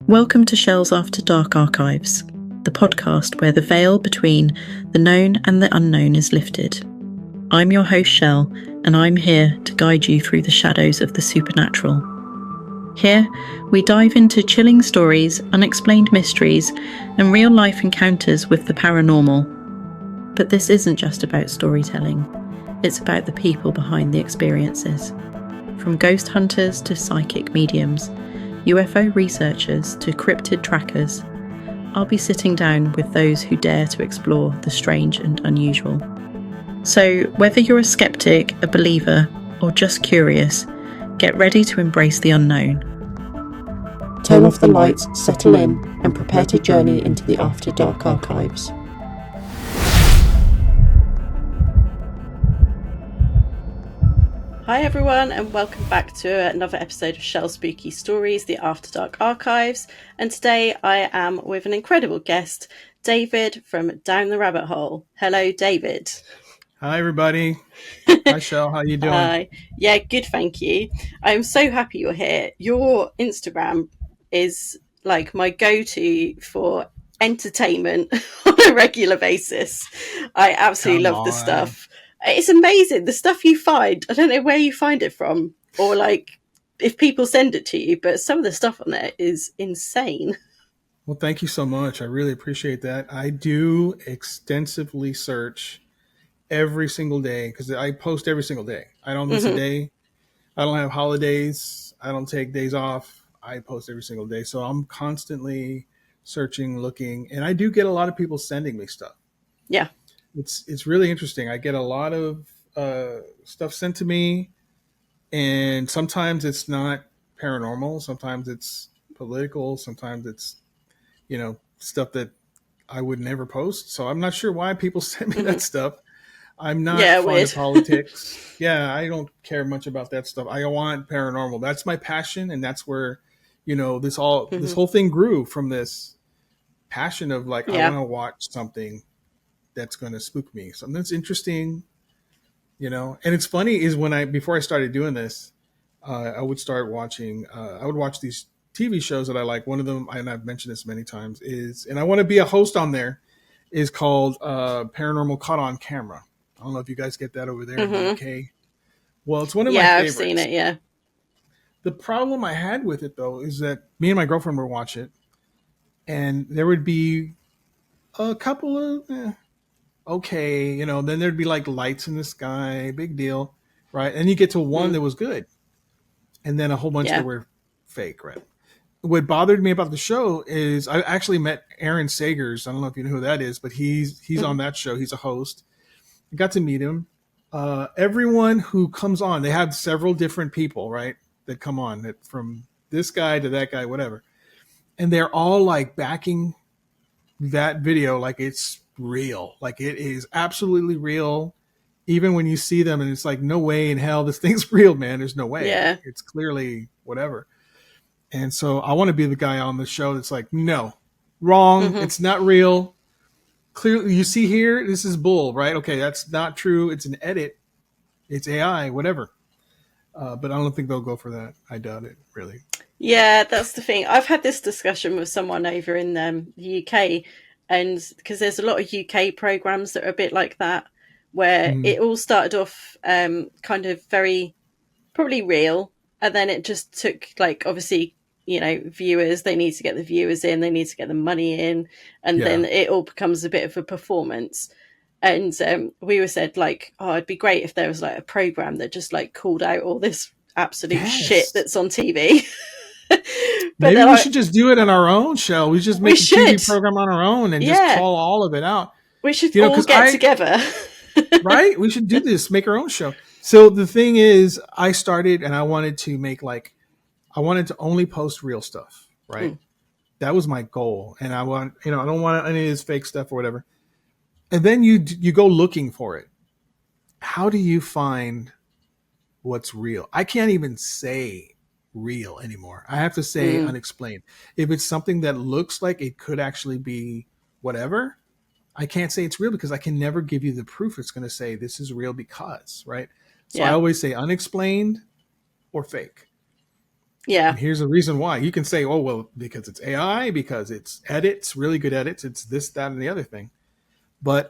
Welcome to Shell's After Dark Archives, the podcast where the veil between the known and the unknown is lifted. I'm your host Shell, and I'm here to guide you through the shadows of the supernatural. Here, we dive into chilling stories, unexplained mysteries, and real-life encounters with the paranormal. But this isn't just about storytelling, it's about the people behind the experiences. From ghost hunters to psychic mediums, UFO researchers to cryptid trackers, I'll be sitting down with those who dare to explore the strange and unusual. So, whether you're a skeptic, a believer, or just curious, get ready to embrace the unknown. Turn off the lights, settle in, and prepare to journey into the After Dark Archives. Hi everyone, and welcome back to another episode of Shell Spooky Stories, the After Dark Archives. And today I am with an incredible guest, Dayvid from Down the Rabbit Hole. Hello, Dayvid. Hi everybody. Hi Shell, how you doing? Hi. Yeah, good, thank you. I'm so happy you're here. Your Instagram is like my go-to for entertainment on a regular basis. I absolutely love the stuff. It's amazing the stuff you find. I don't know where you find it from, or like if people send it to you, but some of the stuff on there is insane. Well, thank you so much. I really appreciate that. I do extensively search every single day because I post every single day. I don't miss a day. I don't have holidays. I don't take days off. I post every single day. So I'm constantly searching, looking, and I do get a lot of people sending me stuff. Yeah. It's really interesting. I get a lot of stuff sent to me, and sometimes it's not paranormal. Sometimes it's political. Sometimes it's, stuff that I would never post. So I'm not sure why people send me that stuff. I'm not fond of politics. Yeah, I don't care much about that stuff. I want paranormal. That's my passion, and that's where, this whole thing grew from this passion of like, I want to watch something that's going to spook me. Something that's interesting, and it's funny is before I started doing this, I would start watching, I would watch these TV shows that I like. One of them, and I've mentioned this many times, and I want to be a host on there, is called Paranormal Caught on Camera. I don't know if you guys get that over there in the UK. Well, it's one of my favorites. Yeah, I've seen it, yeah. The problem I had with it, though, is that me and my girlfriend would watch it, and there would be a couple of okay, then there'd be like lights in the sky, big deal, right? And you get to one that was good, and then a whole bunch that were fake, right? What bothered me about the show is I actually met Aaron Sagers. I don't know if you know who that is, but he's on that show. He's a host. I got to meet him. Everyone who comes on, they have several different people, right, that come on, from this guy to that guy, whatever. And they're all like backing that video like it's real. Like it is absolutely real. Even when you see them and it's like, no way in hell this thing's real, man. There's no way. Yeah. It's clearly whatever. And so I want to be the guy on the show that's like, no, wrong. It's not real. Clearly, you see here, this is bull, right? Okay, that's not true. It's an edit. It's AI, whatever. But I don't think they'll go for that. I doubt it, really. Yeah, that's the thing. I've had this discussion with someone over in the UK, and because there's a lot of UK programs that are a bit like that, where it all started off kind of very probably real, and then it just took like obviously viewers. They need to get the viewers in, they need to get the money in, and then it all becomes a bit of a performance. And we were said like, oh, it'd be great if there was like a program that just like called out all this absolute shit that's on TV. Maybe we should just do it on our own, Shell. We just make a TV program on our own and just call all of it out. We should all get together. Right? We should do this, make our own show. So the thing is, I started and I wanted to only post real stuff, right? That was my goal. And I don't want any of this fake stuff or whatever. And then you go looking for it. How do you find what's real? I can't even say real anymore. I have to say unexplained. If it's something that looks like it could actually be whatever, I can't say it's real because I can never give you the proof it's going to say this is real because, right? So I always say unexplained or fake. Yeah. And here's the reason why. You can say, oh, well, because it's AI, because it's edits, really good edits, it's this, that, and the other thing. But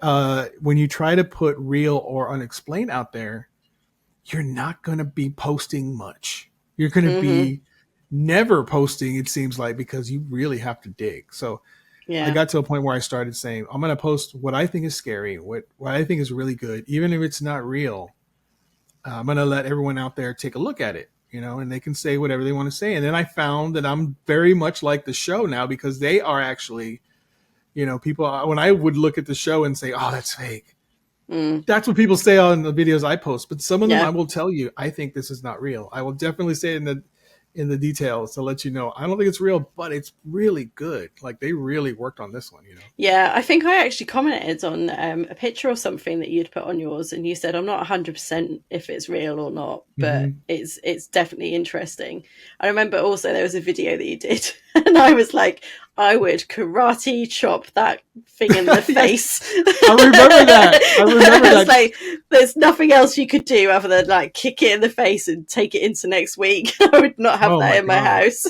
when you try to put real or unexplained out there, you're not going to be posting much. You're going to Mm-hmm. be never posting, it seems like, because you really have to dig. So I Yeah. got to a point where I started saying, I'm going to post what I think is scary, what I think is really good, even if it's not real. I'm going to let everyone out there take a look at it, and they can say whatever they want to say. And then I found that I'm very much like the show now, because they are actually, people, when I would look at the show and say, oh, that's fake. Mm. That's what people say on the videos I post. But some of them, Yeah. I will tell you, I think this is not real. I will definitely say in the details to let you know, I don't think it's real, but it's really good. Like, they really worked on this one, Yeah, I think I actually commented on a picture or something that you'd put on yours, and you said, I'm not 100% if it's real or not, but Mm-hmm. it's definitely interesting. I remember also there was a video that you did, and I was like, I would karate chop that thing in the Yes, face. I remember that. I remember I was that. like, there's nothing else you could do other than like kick it in the face and take it into next week. I would not have Oh that my in my God. house.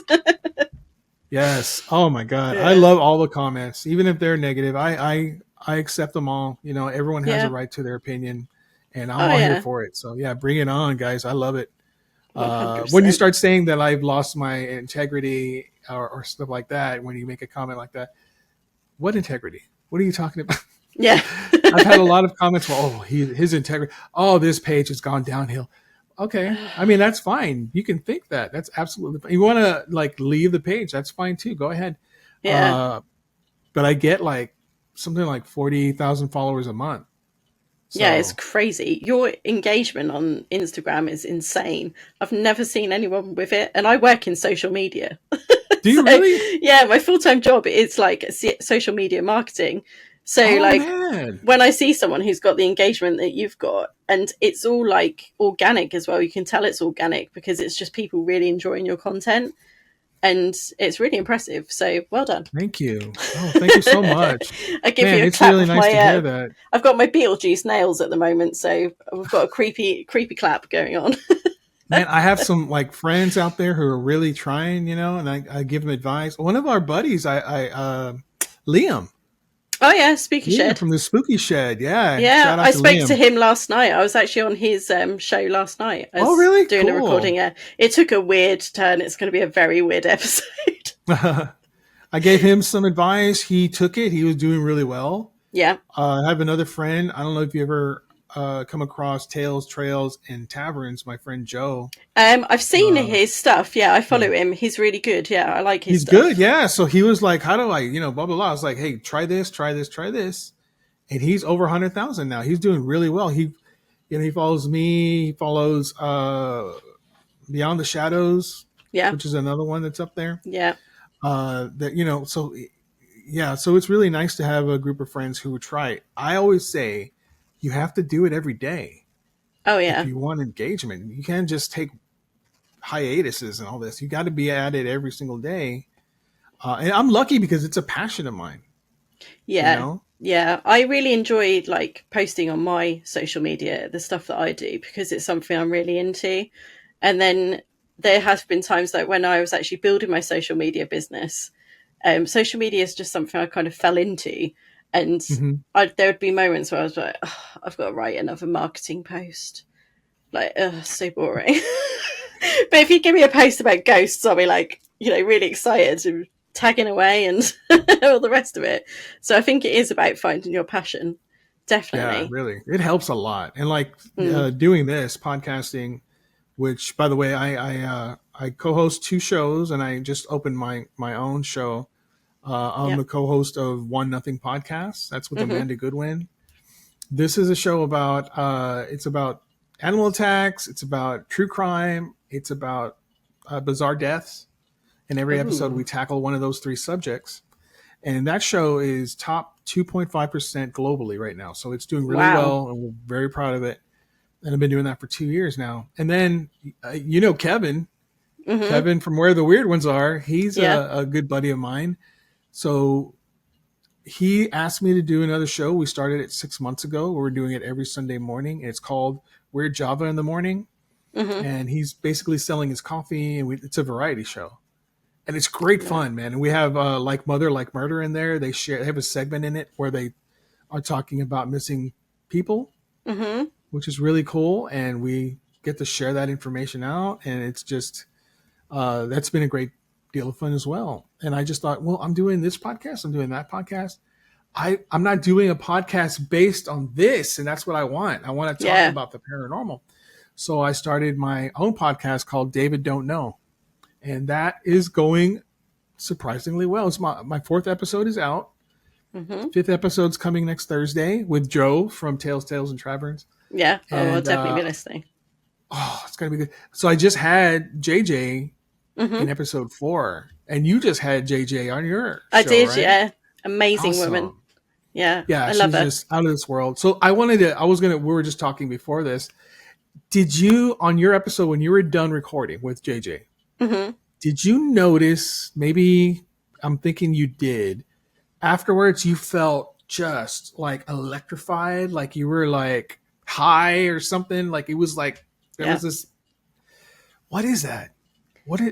Yes. Oh my God. I Yeah. love all the comments, even if they're negative. I accept them all. Everyone has a Yeah. right to their opinion, and I'm Oh, all here yeah. for it. So yeah, bring it on, guys. I love it. When you 100%. start saying that I've lost my integrity or stuff like that, when you make a comment like that, what integrity? What are you talking about? Yeah. I've had a lot of comments. Well, oh, his integrity. Oh, this page has gone downhill. Okay, I mean, that's fine. You can think that. That's absolutely fine. You want to like leave the page? That's fine too. Go ahead. Yeah. But I get like something like 40,000 followers a month. Yeah, it's So crazy. Your engagement on Instagram is insane. I've never seen anyone with it, and I work in social media. do So, you really? yeah, my full-time job is like social media marketing. So, Oh like, man, when I see someone who's got the engagement that you've got, and it's all like organic as well, you can tell it's organic because it's just people really enjoying your content, and it's really impressive. So, well done. thank you. Oh, thank you so much, I give you man. a It's clap really with nice my. to hear that. I've got my Beetlejuice nails at the moment, so we've got a creepy clap going on. Man, I have some like friends out there who are really trying, and I give them advice. One of our buddies, Liam, Oh yeah, Spooky Liam Shed. from the Spooky Shed. Yeah, Yeah, shout out I to spoke to Liam. him last night. I was actually on his show last night Oh, as really? doing a recording. Cool. Yeah, it took a weird turn. It's going to be a very weird episode. I gave him some advice. He took it. He was doing really well. Yeah. I have another friend. I don't know if you ever come across Tales, Trails, and Taverns. My friend Joe. I've seen Uh, his stuff. Yeah, I yeah, follow him. He's really good. Yeah, I like his he's good. stuff. Yeah. So he was like, "How do I, blah blah blah." I was like, "Hey, try this, try this, try this," and he's over 100,000 now. He's doing really well. He follows me. He follows Beyond the Shadows, Yeah. which is another one that's up there. Yeah. So yeah, so it's really nice to have a group of friends who try it. I always say you have to do it every day Oh if yeah. you want engagement. You can't just take hiatuses and all this. You got to be at it every single day. And I'm lucky because it's a passion of mine. You Yeah. know, Yeah. I really enjoy like posting on my social media the stuff that I do because it's something I'm really into. And then there has been times like when I was actually building my social media business, social media is just something I kind of fell into. And hmm there would be moments where I was like, oh, I've got to write another marketing post. Like, so boring. But if you give me a post about ghosts, I'll be like, really excited and tagging away and all the rest of it. So I think it is about finding your passion. yeah, Definitely. really, it helps a lot. And like Mm. doing this podcasting, which by the way, I co-host two shows, and I just opened my own show. I'm Yeah. the co-host of One Nothing Podcast. That's with Hmm. Amanda Goodwin. This is a show about it's about animal attacks. It's about true crime. It's about bizarre deaths. In every episode, we Ooh. tackle one of those three subjects. And that show is top 2.5% globally right now. So it's doing really Wow. well, and we're very proud of it. And I've been doing that for 2 years now. And then, Kevin, Hmm. Kevin from Where the Weird Ones Are, he's Yeah. a good buddy of mine. So he asked me to do another show. We started it 6 months ago. We're doing it every Sunday morning. It's called Weird Java in the Morning. Mm-hmm. and he's basically selling his coffee, and it's a variety show, and it's great fun, man. And we have Like Mother Like Murder in there. They have a segment in it where they are talking about missing people, Mm-hmm. which is really cool, and we get to share that information out, and it's just that's been a great deal of fun as well. And I just thought, well, I'm doing this podcast, I'm doing that podcast. I'm not doing a podcast based on this, and that's what I want. I want to talk Yeah. about the paranormal. So I started my own podcast called Dayvid Don't Know, and that is going surprisingly well. It's my fourth episode is out. Mm-hmm. Fifth episode's coming next Thursday with Joe from Tales, and Taverns. Yeah. Oh, I'll And definitely be listening. it's gonna be good. So I just had JJ Mm-hmm. in episode 4, and you just had JJ on your I show, did, right? yeah. Amazing Awesome. woman. Yeah. Yeah, I she's love her. just out of this world. So we were just talking before this. Did you, on your episode, when you were done recording with JJ, Mm-hmm. did you notice, maybe I'm thinking you did, afterwards you felt just like electrified, like you were like high or something? Like it was like, there was this, what is that?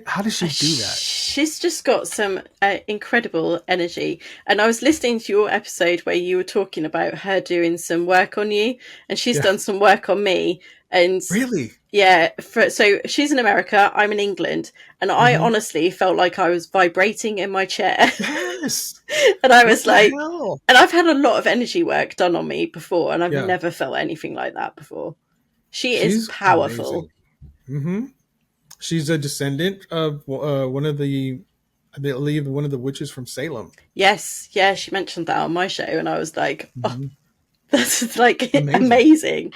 How does she do that? She's just got some incredible energy. And I was listening to your episode where you were talking about her doing some work on you, and she's done some work on me. And Really? yeah, so she's in America, I'm in England, and I honestly felt like I was vibrating in my chair. Yes. And I was like, hell? and I've had a lot of energy work done on me before, and I've Yeah. never felt anything like that before. She's powerful. She's a descendant of one of the witches from Salem. Yes, yeah, she mentioned that on my show, and I was like, oh, that's like amazing.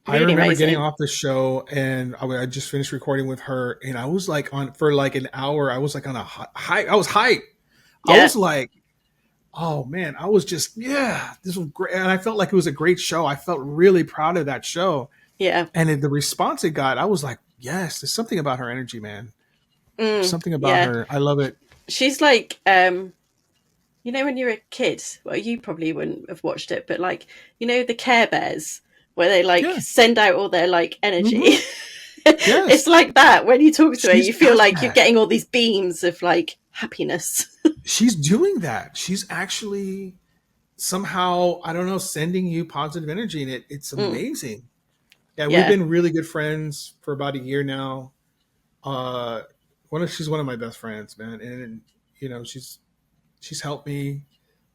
Really I remember amazing. getting off the show, and I just finished recording with her, and I was like for like an hour. I was like on a high. I was hyped. Yeah. I was like, oh man, I was just this was great, and I felt like it was a great show. I felt really proud of that show. Yeah, and the response it got, I was like, yes, there's something about her energy, man. There's something about her. I love it. She's like, you know, when you're a kid, well, you probably wouldn't have watched it, but like, you know, the Care Bears, where they like send out all their like energy. It's like that. When you talk to her, you feel like you're getting all these beams of like happiness. She's doing that. She's actually somehow, I don't know, sending you positive energy, and it's amazing. Yeah, we've been really good friends for about a year now. She's one of my best friends, man, and you know she's helped me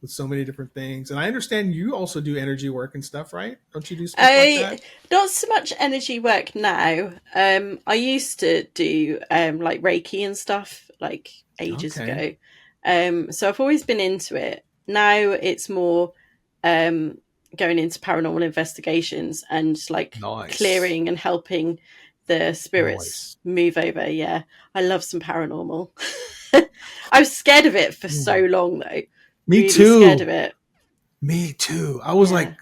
with so many different things. And I understand you also do energy work and stuff, right? Don't you do stuff like that? Not so much energy work now. I used to do like Reiki and stuff like ages ago. So I've always been into it. Now it's more going into paranormal investigations and like clearing and helping the spirits move over. Yeah, I love some paranormal. I was scared of it for so long, though. Me really too. Scared of it. Me too. I was like,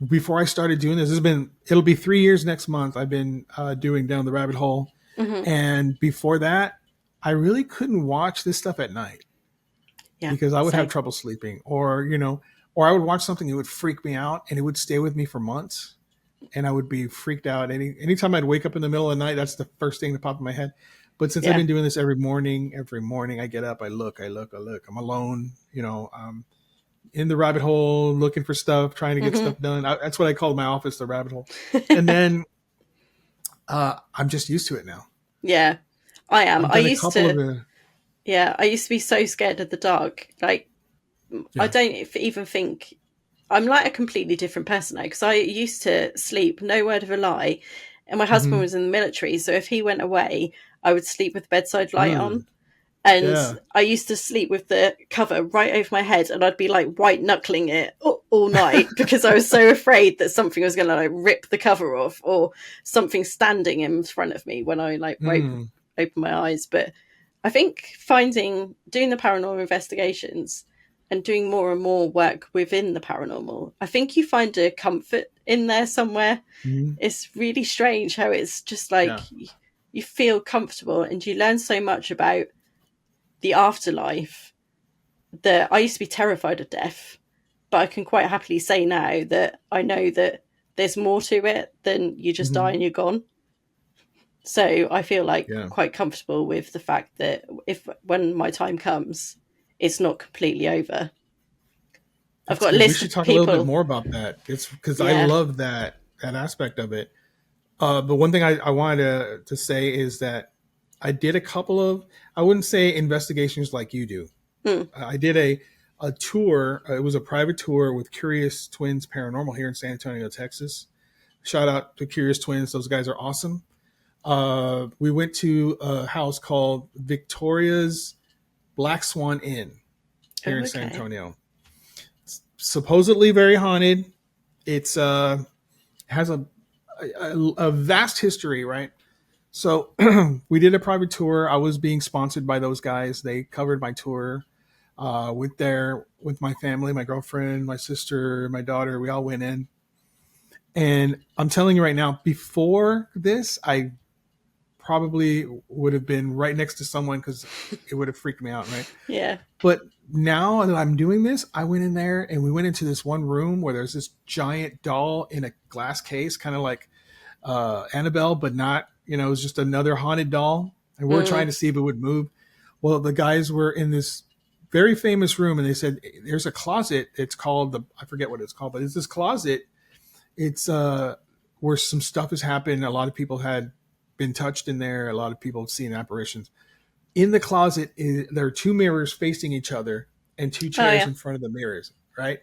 before I started doing this, it'll be 3 years next month. I've been doing Down the Rabbit Hole, and before that, I really couldn't watch this stuff at night because I would have trouble sleeping, or I would watch something that would freak me out, and it would stay with me for months, and I would be freaked out. Anytime I'd wake up in the middle of the night, that's the first thing that popped in my head. But since I've been doing this every morning I get up, I look. I'm alone, in the rabbit hole, looking for stuff, trying to get stuff done. That's what I call my office, the rabbit hole. And then I'm just used to it now. Yeah, I am. I used to be so scared of the dark. Like, I don't even think I'm like a completely different person now, because I used to sleep, no word of a lie, and my husband was in the military, so if he went away, I would sleep with the bedside light on. And I used to sleep with the cover right over my head, and I'd be like white knuckling it all night because I was so afraid that something was going to like rip the cover off, or something standing in front of me when I like open my eyes. But I think doing the paranormal investigations and doing more and more work within the paranormal, I think you find a comfort in there somewhere. It's really strange how it's just like you feel comfortable, and you learn so much about the afterlife that I used to be terrified of death, but I can quite happily say now that I know that there's more to it than you just die and you're gone. So I feel like Yeah. quite comfortable with the fact that when my time comes, it's not completely over. I've That's got a good. We list should of talk a little bit people. more about that. It's because I Yeah. love that aspect of it. But one thing I wanted to say is that I did a couple of, I wouldn't say investigations like you do. Mm. I did a tour. It was a private tour with Curious Twins Paranormal here in San Antonio, Texas. Shout out to Curious Twins. Those guys are awesome. We went to a house called Victoria's Black Swan Inn Oh, here in San okay. Antonio. It's supposedly very haunted. It's has a vast history, right? So we did a private tour. I was being sponsored by those guys. They covered my tour. Went there with my family, my girlfriend, my sister, my daughter. We all went in. And I'm telling you right now, before this, I probably would have been right next to someone because it would have freaked me out, right? Yeah. But now that I'm doing this, I went in there and we went into this one room where there's this giant doll in a glass case, kind of like Annabelle, but not, it was just another haunted doll. And we were trying to see if it would move. Well, the guys were in this very famous room and they said, there's a closet. It's called I forget what it's called, but it's this closet. It's where some stuff has happened. A lot of people had been touched in there. A lot of people have seen apparitions. In the closet, there are two mirrors facing each other and two chairs in front of the mirrors, right?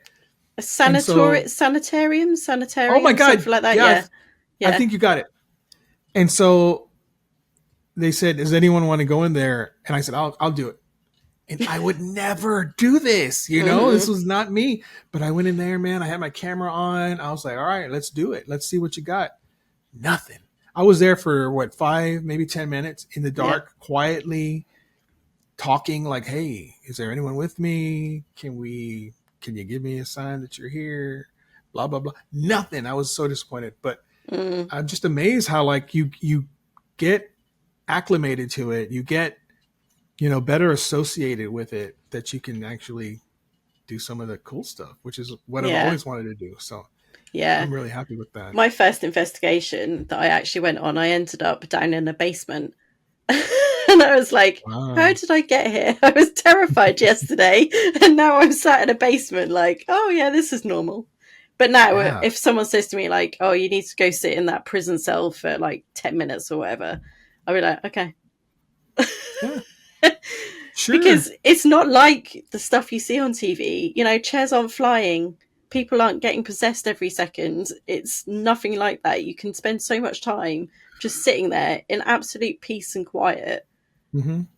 A And so, sanitarium, oh my God, something like that. yeah, Yeah. I Yeah. think you got it. And so they said, does anyone want to go in there? And I said, I'll do it. And I would never do this, this was not me. But I went in there, man. I had my camera on. I was like, all right, let's do it. Let's see what you got. Nothing. I was there for 5, maybe 10 minutes in the dark, quietly talking like, hey, is there anyone with me? Can you give me a sign that you're here? Blah, blah, blah. Nothing. I was so disappointed. But I'm just amazed how like you get acclimated to it. You get, better associated with it, that you can actually do some of the cool stuff, which is what I've always wanted to do. So Yeah. I'm really happy with that. My first investigation that I actually went on, I ended up down in a basement. And I was like, Wow. how did I get here? I was terrified yesterday. And now I'm sat in a basement like, oh yeah, this is normal. But now if someone says to me like, oh, you need to go sit in that prison cell for like 10 minutes or whatever, I'll be like, okay. Yeah. Sure. Because it's not like the stuff you see on TV. Chairs aren't flying. People aren't getting possessed every second. It's nothing like that. You can spend so much time just sitting there in absolute peace and quiet,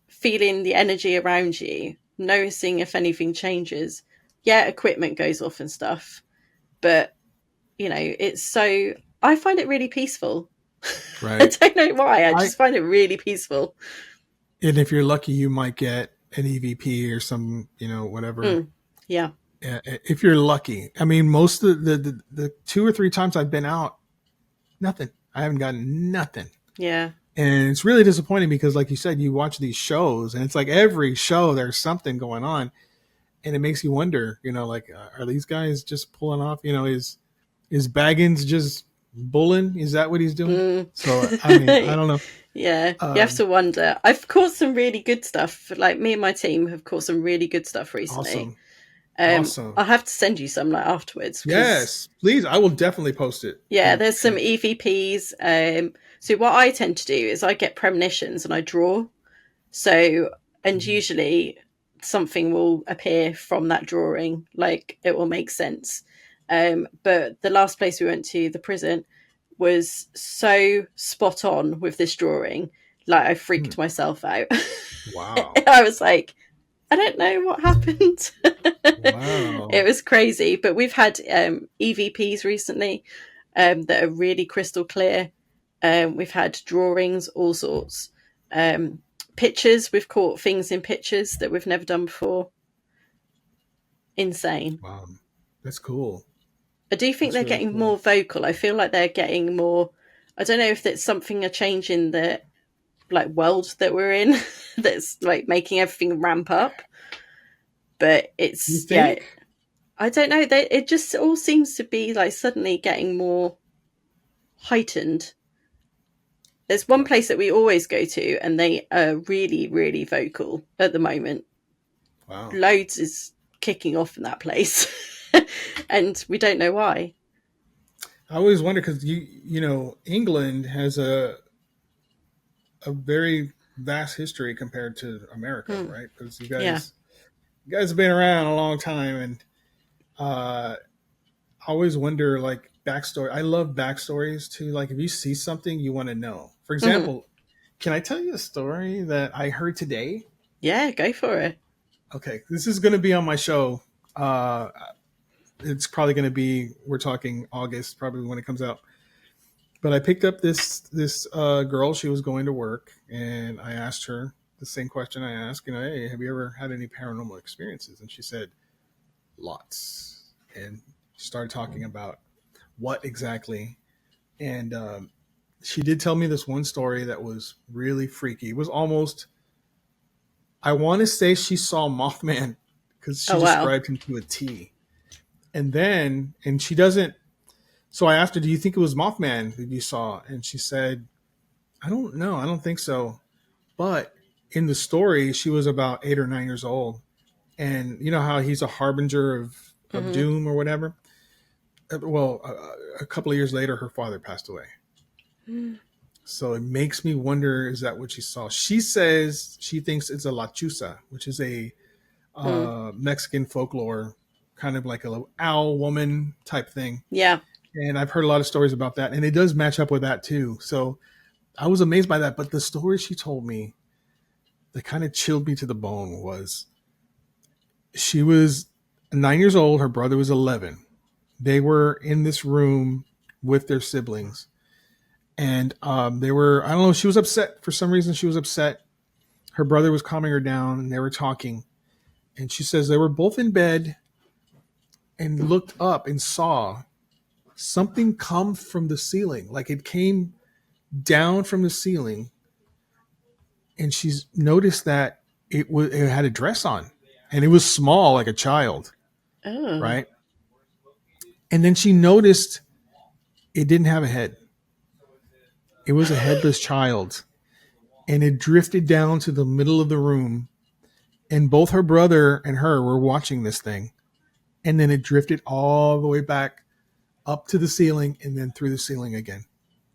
feeling the energy around you, noticing if anything changes. Yeah, equipment goes off and stuff, but it's so. I find it really peaceful. Right. I don't know why. I just find it really peaceful. And if you're lucky, you might get an EVP or some, whatever. Yeah. If you're lucky. I mean, most of the 2 or 3 times I've been out, nothing. I haven't gotten nothing. Yeah. And it's really disappointing because, like you said, you watch these shows and it's like every show there's something going on, and it makes you wonder, like, are these guys just pulling off? Is Baggins just bullying? Is that what he's doing? So, I mean, I don't know. Yeah, you have to wonder. I've caught some really good stuff. Like me and my team have caught some really good stuff recently. Awesome. I'll have to send you some afterwards. Yes, please. I will definitely post it. Yeah, there's some EVPs. So what I tend to do is I get premonitions and I draw. So, and usually something will appear from that drawing, like it will make sense. But the last place we went to, the prison, was so spot on with this drawing. Like I freaked myself out. Wow. I was like, I don't know what happened. Wow. It was crazy. But we've had EVPs recently that are really crystal clear. We've had drawings, all sorts. Pictures, we've caught things in pictures that we've never done before. Insane. Wow. That's cool. I do think they're really getting more vocal. I feel like they're getting more. I don't know if it's something, a change in the world that we're in that's like making everything ramp up. But it's I don't know. It just all seems to be like suddenly getting more heightened. There's one place that we always go to, and they are really, really vocal at the moment. Wow. Loads is kicking off in that place, and we don't know why. I always wonder because England has a very vast history compared to America, right? Because you Yeah. guys have been around a long time, and I always wonder like backstory. I love backstories too. Like if you see something, you want to know. For example, can I tell you a story that I heard today? Yeah, go for it. Okay, this is going to be on my show. It's probably going to be, we're talking August, probably when it comes out. But I picked up this girl. She was going to work, and I asked her the same question I asked. Hey, have you ever had any paranormal experiences? And she said, lots. And she started talking about what exactly. And she did tell me this one story that was really freaky. It was almost, I want to say she saw Mothman because she described him to a T. And she doesn't. So I asked her, do you think it was Mothman that you saw? And she said, I don't know. I don't think so. But in the story, she was about 8 or 9 years old. And you know how he's a harbinger of doom or whatever? Well, a couple of years later, her father passed away. So it makes me wonder, is that what she saw? She says she thinks it's a lechuza, which is a Mexican folklore, kind of like a owl woman type thing. Yeah. And I've heard a lot of stories about that. And it does match up with that too. So I was amazed by that. But the story she told me that kind of chilled me to the bone was she was 9 years old. Her brother was 11. They were in this room with their siblings. And they were, I don't know, she was upset. For some reason, she was upset. Her brother was calming her down and they were talking. And she says they were both in bed and looked up and saw something come from the ceiling. Like it came down from the ceiling. And she's noticed that it had a dress on and it was small, like a child. Oh. Right. And then she noticed it didn't have a head. It was a headless child. And it drifted down to the middle of the room. And both her brother and her were watching this thing. And then it drifted all the way back up to the ceiling and then through the ceiling again.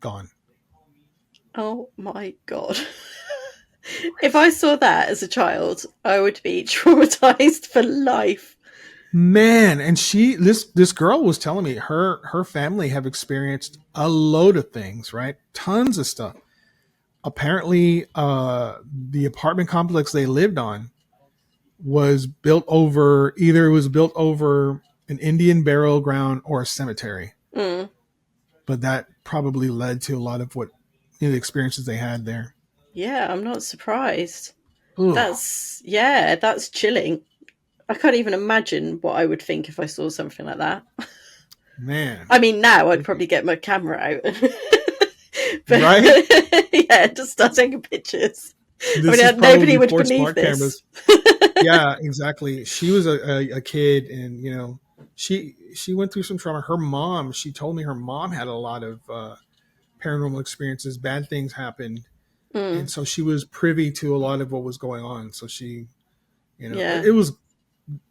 Gone. Oh my God. If I saw that as a child, I would be traumatized for life. Man, and this girl was telling me her family have experienced a load of things, right? Tons of stuff. Apparently, the apartment complex they lived on was built over an Indian burial ground or a cemetery. But that probably led to a lot of the experiences they had there. Yeah, I'm not surprised. Ooh. That's chilling. I can't even imagine what I would think if I saw something like that. Man. I mean, now I'd probably get my camera out. But, right? Yeah, just start taking pictures. Nobody would believe this. Yeah, exactly. She was a kid, and she went through some trauma. Her mom, she told me her mom had a lot of paranormal experiences. Bad things happened, and so she was privy to a lot of what was going on. So she, it was.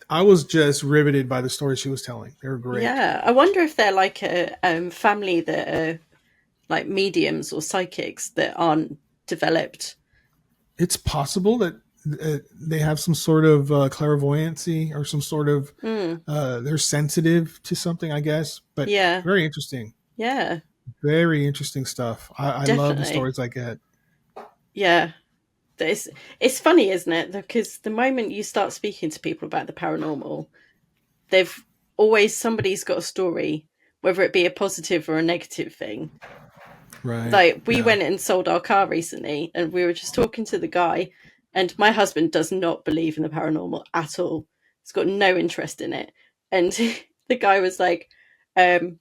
I was just riveted by the stories she was telling. They were great. Yeah, I wonder if they're like a family that are like mediums or psychics that aren't developed. It's possible that they have some sort of clairvoyancy or some sort of they're sensitive to something, I guess. But yeah, very interesting. Yeah, very interesting stuff. I love the stories I get. Yeah. It's funny, isn't it? Because the moment you start speaking to people about the paranormal, somebody's got a story, whether it be a positive or a negative thing. Right. Like we went and sold our car recently, and we were just talking to the guy, and my husband does not believe in the paranormal at all. He's got no interest in it. And the guy was like, I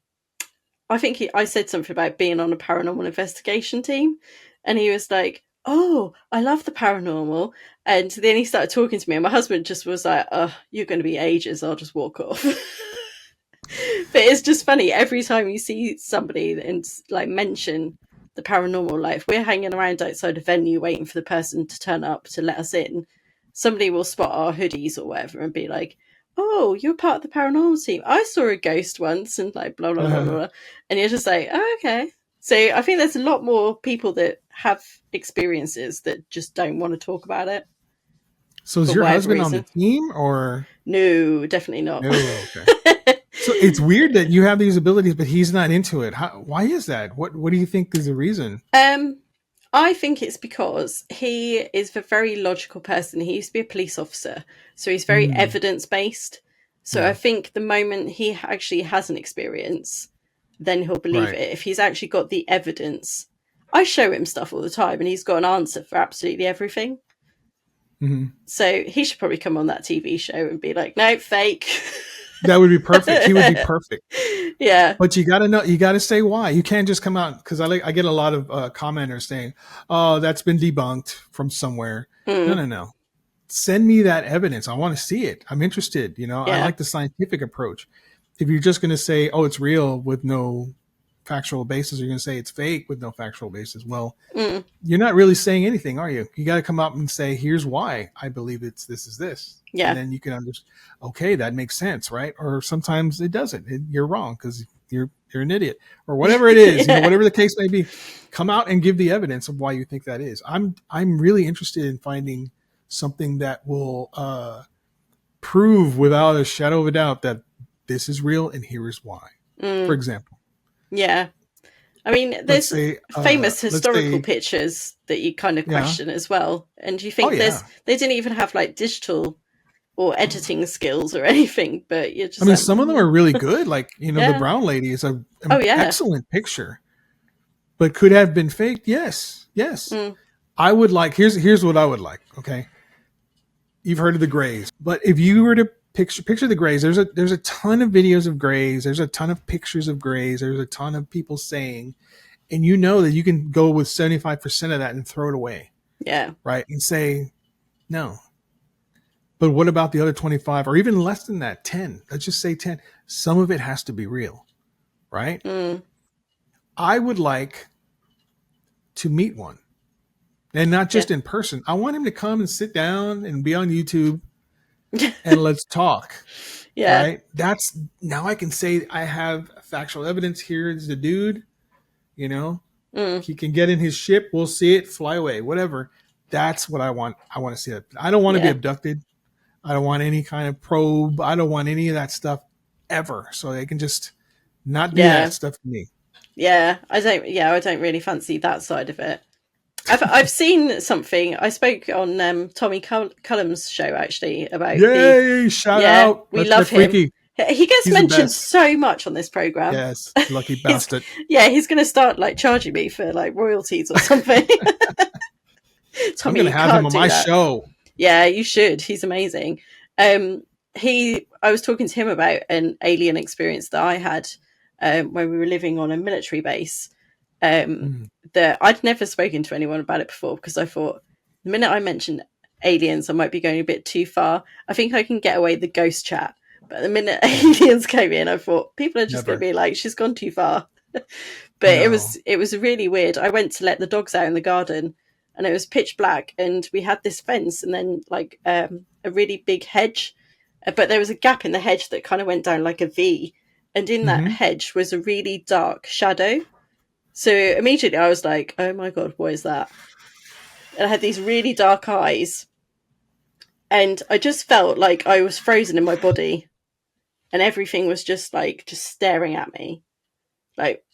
think I said something about being on a paranormal investigation team, and he was like, oh, I love the paranormal. And then he started talking to me, and my husband just was like, oh, you're going to be ages, I'll just walk off. But it's just funny, every time you see somebody and like mention the paranormal. Like if we're hanging around outside a venue waiting for the person to turn up to let us in, somebody will spot our hoodies or whatever and be like, "Oh, you're part of the paranormal team. I saw a ghost once," and like blah blah blah blah. And you're just like, "Oh, okay." So I think there's a lot more people that have experiences that just don't want to talk about it. So is your husband on the team or? No, definitely not. No, okay. So it's weird that you have these abilities, but he's not into it. Why is that? What do you think is the reason? I think it's because he is a very logical person. He used to be a police officer, so he's very evidence-based. So I think the moment he actually has an experience, then he'll believe it. If he's actually got the evidence, I show him stuff all the time and he's got an answer for absolutely everything. Mm-hmm. So he should probably come on that TV show and be like, "No, fake." That would be perfect. He would be perfect. Yeah. But you got to know, you got to say why. You can't just come out, because I get a lot of commenters saying, "Oh, that's been debunked from somewhere." No. Send me that evidence. I want to see it. I'm interested. I like the scientific approach. If you're just going to say, "Oh, it's real," with no factual basis, or you're going to say it's fake with no factual basis, well, you're not really saying anything, are you? You got to come up and say, "Here's why I believe this is this." Yeah. And then you can understand, okay, that makes sense, right? Or sometimes it doesn't. You're wrong because you're an idiot or whatever it is, whatever the case may be. Come out and give the evidence of why you think that is. I'm really interested in finding something that will prove without a shadow of a doubt that this is real and here is why. For example. Yeah. I mean, there's famous historical pictures that you kind of question as well. And you think they didn't even have like digital or editing skills or anything, but you're just. I mean, some of them are really good. Like, the brown lady is an excellent picture, but could have been faked. Yes. I would like, here's what I would like. Okay. You've heard of the Greys, but if you were to picture the Greys, there's a ton of videos of Greys. There's a ton of pictures of Greys. There's a ton of people saying, and you know that you can go with 75% of that and throw it away. Yeah. Right. And say, no. But what about the other 25 or even less than that? 10, let's just say 10. Some of it has to be real. Right. I would like to meet one, and not just in person. I want him to come and sit down and be on YouTube and let's talk. Yeah. Right. Now I can say I have factual evidence. Here is the dude, he can get in his ship. We'll see it, fly away, whatever. That's what I want. I want to see that. I don't want to be abducted. I don't want any kind of probe. I don't want any of that stuff ever. So they can just not do that stuff to me. Yeah. I don't really fancy that side of it. I've seen something. I spoke on Tommy Cullum's show actually about. Yay! Shout out! We love him. He gets mentioned so much on this program. Yes, lucky bastard. He's going to start like charging me for like royalties or something. I'm going to have him on my show. Yeah, you should. He's amazing. I was talking to him about an alien experience that I had when we were living on a military base. That I'd never spoken to anyone about it before, because I thought the minute I mentioned aliens, I might be going a bit too far. I think I can get away with the ghost chat, but the minute aliens came in, I thought people are just going to be like, she's gone too far. But it was really weird. I went to let the dogs out in the garden, and it was pitch black, and we had this fence, and then like a really big hedge, but there was a gap in the hedge that kind of went down like a V, and in that hedge was a really dark shadow. So immediately I was like, oh my God, what is that? And I had these really dark eyes, and I just felt like I was frozen in my body, and everything was just staring at me. Like,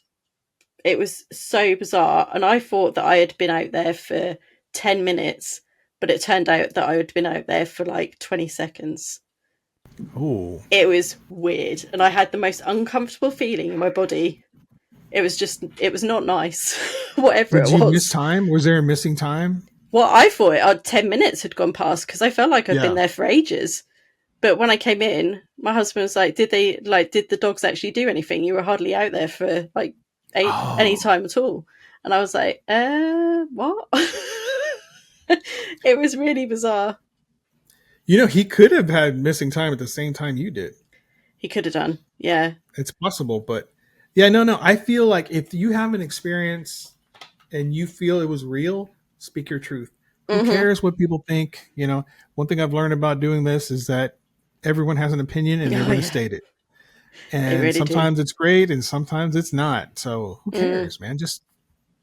it was so bizarre. And I thought that I had been out there for 10 minutes, but it turned out that I had been out there for like 20 seconds. Oh, it was weird. And I had the most uncomfortable feeling in my body. It was not nice. Whatever it was. Did you miss time? Was there a missing time? Well, I thought 10 minutes had gone past, because I felt like I'd been there for ages. But when I came in, my husband was like, did the dogs actually do anything? You were hardly out there for like any time at all. And I was like, what? It was really bizarre. He could have had missing time at the same time you did. He could have done. Yeah. It's possible, but yeah, no. I feel like if you have an experience and you feel it was real, speak your truth. Who Mm-hmm. cares what people think? You know, one thing I've learned about doing this is that everyone has an opinion and they're Oh going to yeah, state it. they And really do. sometimes it's great and sometimes it's not. So who Mm. cares, man? Just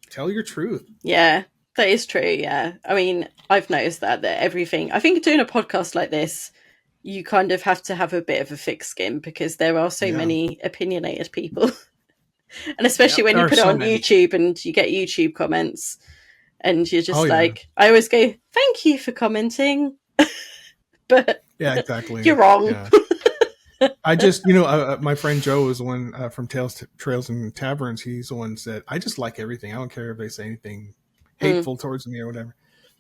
tell your truth. Yeah, that is true. Yeah, I mean, I've noticed that everything. I think doing a podcast like this, you kind of have to have a bit of a thick skin because there are so Yeah. many opinionated people, and Yeah. especially when There you are put it so on many. YouTube and you get YouTube comments, and you're Oh, just yeah. like, I always go, "Thank you for commenting," but Yeah, exactly. you're wrong. Yeah. I just, my friend Joe is the one from Trails and Taverns. He's the one that said, I just like everything. I don't care if they say anything Mm. hateful towards me or whatever.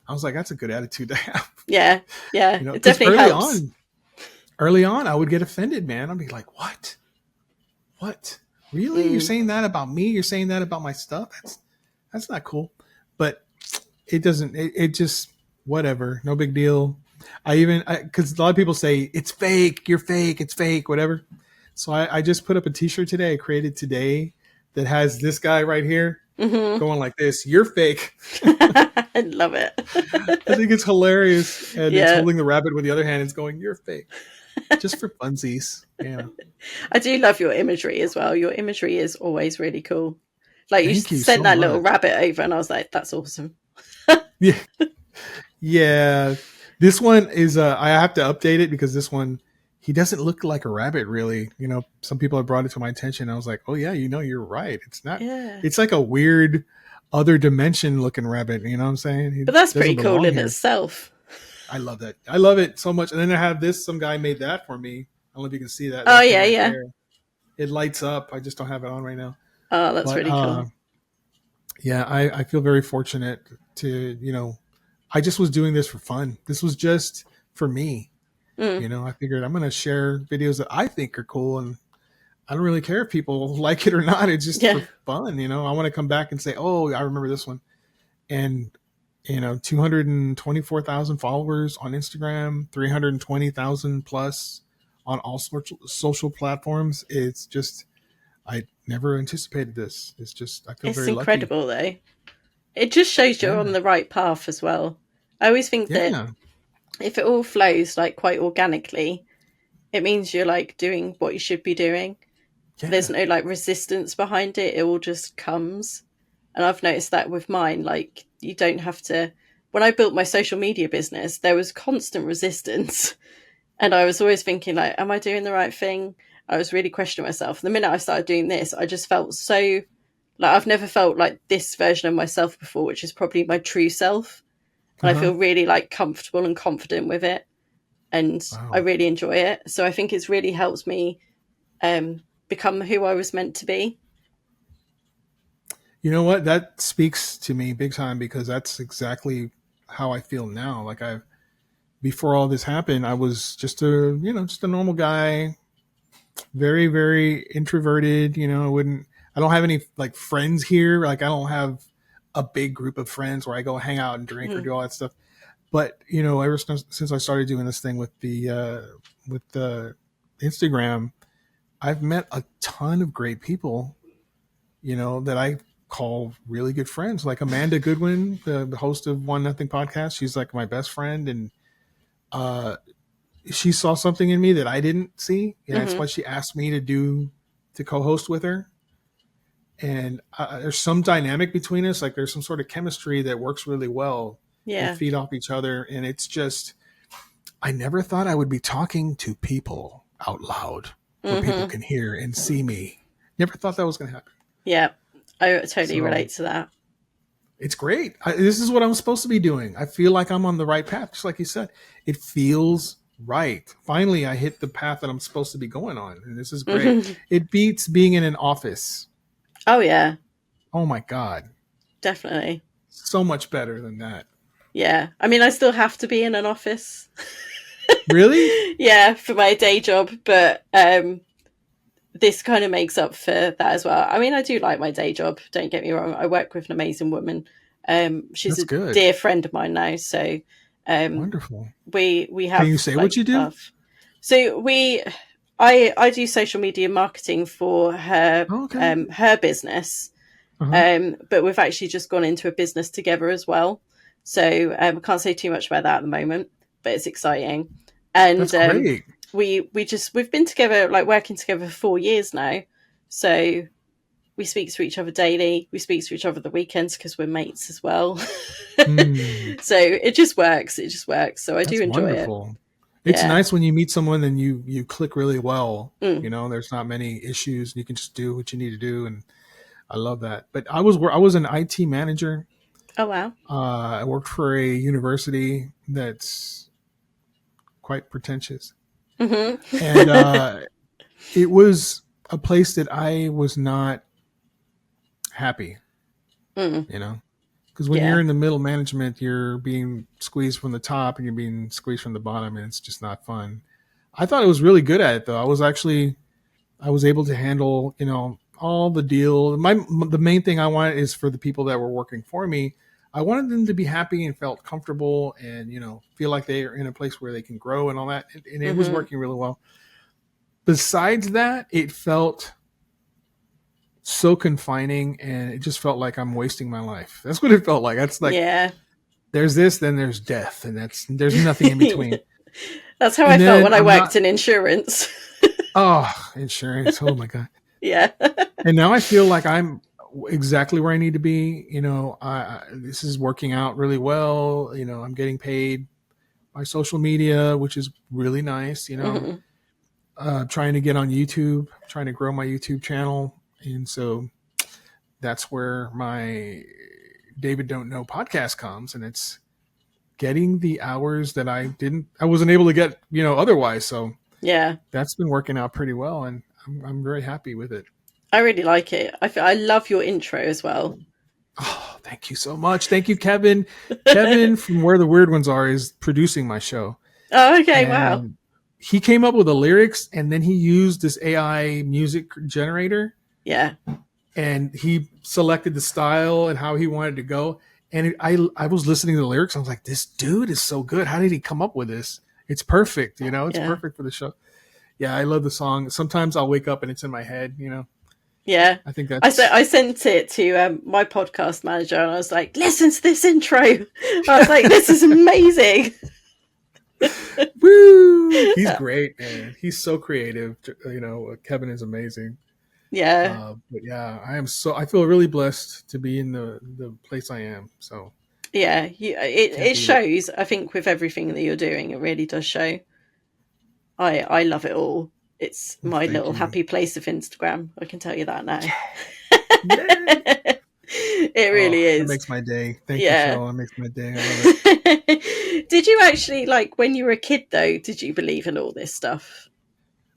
I was like, that's a good attitude to have. Yeah, yeah, it Because definitely helps. early on, I would get offended, man. I'd be like, what? What? Really? You're Mm. saying that about me? You're saying that about my stuff? That's not cool. But it doesn't, it just, whatever. No big deal. Because a lot of people say, it's fake, you're fake, it's fake, whatever. So I just put up a t-shirt today, I created today, that has this guy right here Mm-hmm. going like this, you're fake. I love it. I think it's hilarious. And it's Yeah, holding the rabbit with the other hand. It's going, you're fake. Just for funsies. Yeah. I do love your imagery as well. Your imagery is always really cool. Like you Thank you sent so that little much. rabbit over, and I was like, "That's awesome." Yeah. Yeah. This one is, I have to update it because this one, he doesn't look like a rabbit really. Some people have brought it to my attention. I was like, oh yeah, you're right. It's not, Yeah, it's like a weird other dimension looking rabbit. You know what I'm saying? He but that's pretty doesn't cool belong in here. itself. I love that. I love it so much. And then I have this, some guy made that for me. I don't know if you can see that. Oh That thing yeah, right yeah. there. It lights up. I just don't have it on right now. Oh, that's But really cool. yeah, I feel very fortunate to, I just was doing this for fun. This was just for me. Mm. I figured I'm going to share videos that I think are cool, and I don't really care if people like it or not. It's just Yeah. for fun. I want to come back and say, oh, I remember this one. And, 224,000 followers on Instagram, 320,000 plus on all social platforms. It's just, I never anticipated this. It's just, I feel It's very lucky. incredible though. It just shows you're Yeah. on the right path as well. I always think that Yeah. if it all flows like quite organically, it means you're like doing what you should be doing. Yeah. There's no like resistance behind it. It all just comes. And I've noticed that with mine, like you don't have to. When I built my social media business, there was constant resistance. And I was always thinking like, am I doing the right thing? I was really questioning myself. The minute I started doing this, I just felt so like I've never felt like this version of myself before, which is probably my true self. And I feel really like comfortable and confident with it. And Wow. I really enjoy it. So I think it's really helped me become who I was meant to be. You know what? That speaks to me big time because that's exactly how I feel now. Like before all this happened, I was just a normal guy, very, very introverted. I don't have any like friends here. Like I don't have a big group of friends where I go hang out and drink or do all that stuff. But, ever since I started doing this thing with the Instagram, I've met a ton of great people, that I call really good friends, like Amanda Goodwin, the host of One Nothing podcast. She's like my best friend. And she saw something in me that I didn't see. And that's why she asked me to co-host with her. And there's some dynamic between us. Like there's some sort of chemistry that works really well. Yeah. We feed off each other. And it's just, I never thought I would be talking to people out loud where people can hear and see me. Never thought that was going to happen. Yeah, I totally relate to that. It's great. This is what I'm supposed to be doing. I feel like I'm on the right path. Just like you said, it feels right. Finally, I hit the path that I'm supposed to be going on. And this is great. It beats being in an office. Oh, yeah. Oh, my God. Definitely. So much better than that. Yeah. I mean, I still have to be in an office. Really? Yeah, for my day job. But this kind of makes up for that as well. I mean, I do like my day job. Don't get me wrong. I work with an amazing woman. She's That's good. Dear friend of mine now. So Wonderful. We have. Can you say what you do? Stuff. So I do social media marketing for her her business, But we've actually just gone into a business together as well. So I can't say too much about that at the moment, but it's exciting. And That's great. we've been together, like working together for 4 years now. So we speak to each other daily. We speak to each other the weekends because we're mates as well. So it just works. It just works. So I do enjoy wonderful. it. It's nice when you meet someone and you click really well. Mm. You know, there's not many issues. You can just do what you need to do, and I love that. But I was an IT manager. Oh wow! I worked for a university that's quite pretentious, Mm-hmm. and it was a place that I was not happy. Mm. You know, because when you're in the middle management, you're being squeezed from the top and you're being squeezed from the bottom, and it's just not fun. I thought I was really good at it, though. I was able to handle, you know, all the deal. The main thing I wanted is for the people that were working for me, I wanted them to be happy and felt comfortable and, you know, feel like they are in a place where they can grow and all that. And it was working really well. Besides that, it felt so confining and it just felt like I'm wasting my life. That's what it felt like. That's like, there's this, then there's death, and there's nothing in between. That's how I felt when I worked in insurance. Insurance. Oh my God. Yeah. And now I feel like I'm exactly where I need to be. You know, this is working out really well. You know, I'm getting paid by social media, which is really nice. You know, trying to get on YouTube, trying to grow my YouTube channel. And so that's where my Dayvid Don't Know podcast comes. And it's getting the hours that I wasn't able to get, you know, otherwise. So yeah, that's been working out pretty well. And I'm very happy with it. I really like it. I love your intro as well. Oh, thank you so much. Thank you, Kevin. Kevin from Where the Weird Ones Are is producing my show. Oh, okay. And wow. He came up with the lyrics and then he used this AI music generator. Yeah. And he selected the style and how he wanted to go. And I was listening to the lyrics. I was like, this dude is so good. How did he come up with this? It's perfect. You know, it's perfect for the show. Yeah, I love the song. Sometimes I'll wake up and it's in my head, you know. Yeah, I think that's. I sent it to my podcast manager, and I was like, "Listen to this intro." I was like, "This is amazing." Woo! He's great, man. He's so creative. You know, Kevin is amazing. Yeah, but yeah, I feel really blessed to be in the place I am. So yeah, it shows. I think with everything that you're doing, it really does show. I love it all. It's my little happy place of Instagram. I can tell you that now. Yeah. It really is. It makes my day. Thank you, Cheryl. It makes my day. I love it. Did you actually, like, when you were a kid, though, did you believe in all this stuff?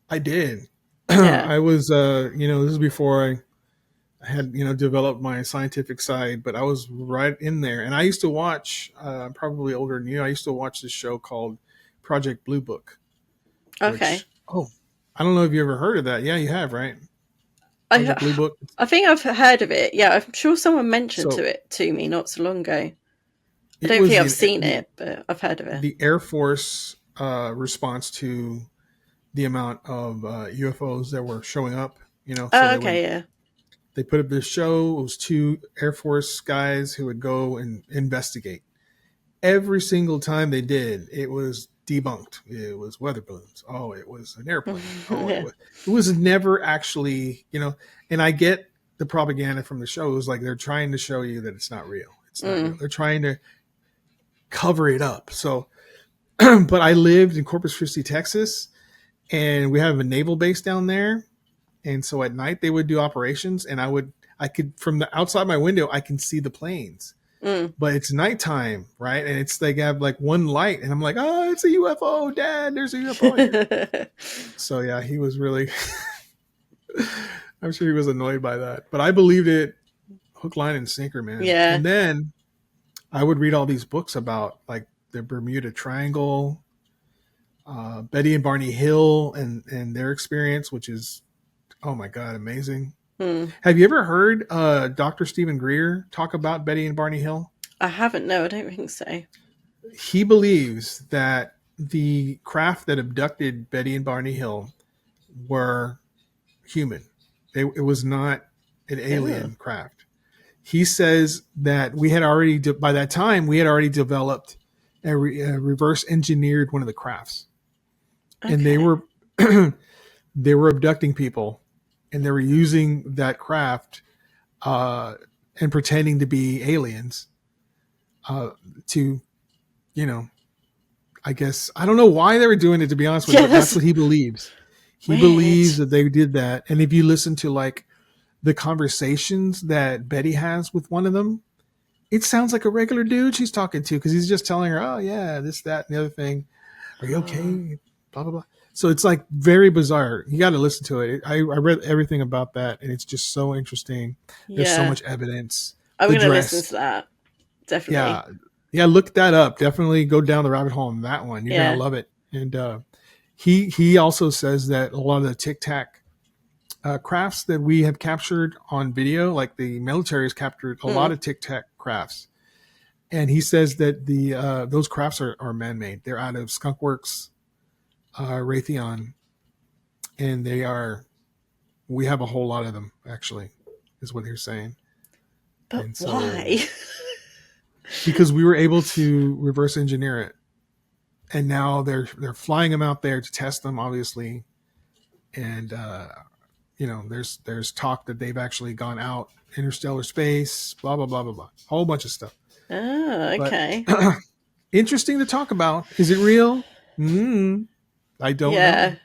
I did. Yeah. I was, you know, this is before I had, you know, developed my scientific side, but I was right in there. And I used to watch, I'm probably older than you, I used to watch this show called Project Blue Book. Okay. I don't know if you ever heard of that. Yeah, you have, right? Blue Book. I think I've heard of it. Yeah, I'm sure someone mentioned it to me not so long ago. I don't think I've seen it, but I've heard of it. The Air Force response to the amount of UFOs that were showing up. You know. So they put up this show. It was 2 Air Force guys who would go and investigate. Every single time they did, it was debunked. It was weather balloons. Oh, it was an airplane. Oh, it was never actually, you know, and I get the propaganda from the show. It was like they're trying to show you that it's not real. It's not real. They're trying to cover it up. So, but I lived in Corpus Christi, Texas, and we have a naval base down there. And so at night they would do operations and I could, from the outside my window, I can see the planes. But it's nighttime, right? And it's they have like one light, and I'm like, oh, it's a UFO, Dad. There's a UFO here. So yeah, he was really. I'm sure he was annoyed by that, but I believed it, hook, line, and sinker, man. Yeah. And then I would read all these books about like the Bermuda Triangle, Betty and Barney Hill, and their experience, which is, oh my God, amazing. Have you ever heard Dr. Stephen Greer talk about Betty and Barney Hill? I haven't. No, I don't think so. He believes that the craft that abducted Betty and Barney Hill were human. It was not an alien craft. he says that we had already, by that time, we had already developed a reverse engineered one of the crafts. Okay. And they were they were abducting people, and they were using that craft and pretending to be aliens to, I guess, I don't know why they were doing it, to be honest with you, but that's what he believes. He weird. believes that they did that. And if you listen to like the conversations that Betty has with one of them, it sounds like a regular dude she's talking to, because he's just telling her, oh yeah, this, that, and the other thing. Are you okay? Blah, blah, blah. So it's like very bizarre. You got to listen to it. I read everything about that, and it's just so interesting. There's so much evidence. I'm going to listen to that. Definitely. Yeah, look that up. Definitely go down the rabbit hole on that one. You're going to love it. And he also says that a lot of the Tic Tac crafts that we have captured on video, like the military has captured a lot of Tic Tac crafts. And he says that those crafts are man-made. They're out of Skunkworks, Raytheon, and we have a whole lot of them, actually, is what they're saying. But why? Because we were able to reverse engineer it. And now they're flying them out there to test them, obviously. And, there's talk that they've actually gone out interstellar space, blah, blah, blah, blah, blah. A whole bunch of stuff. Oh, okay. But, interesting to talk about. Is it real? I don't know.